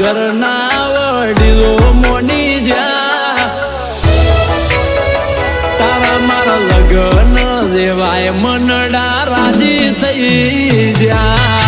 ઘરના વડીલો મોની જા તારા મારા લગન દેવાય મનડા રાજી થઈ જા